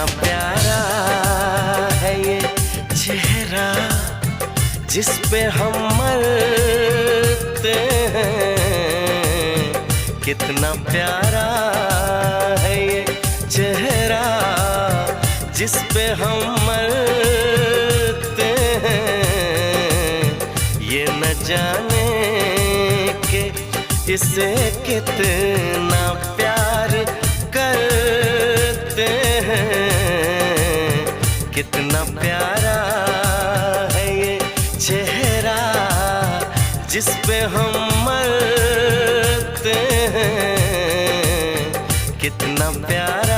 कितना प्यारा है ये चेहरा जिस पे हम मरते हैं। कितना प्यारा है ये चेहरा जिस पे हम मरते हैं। ये न जाने कि इसे कितना प्यार करते हैं। कितना प्यारा है ये चेहरा जिस पे हम मरते हैं। कितना प्यारा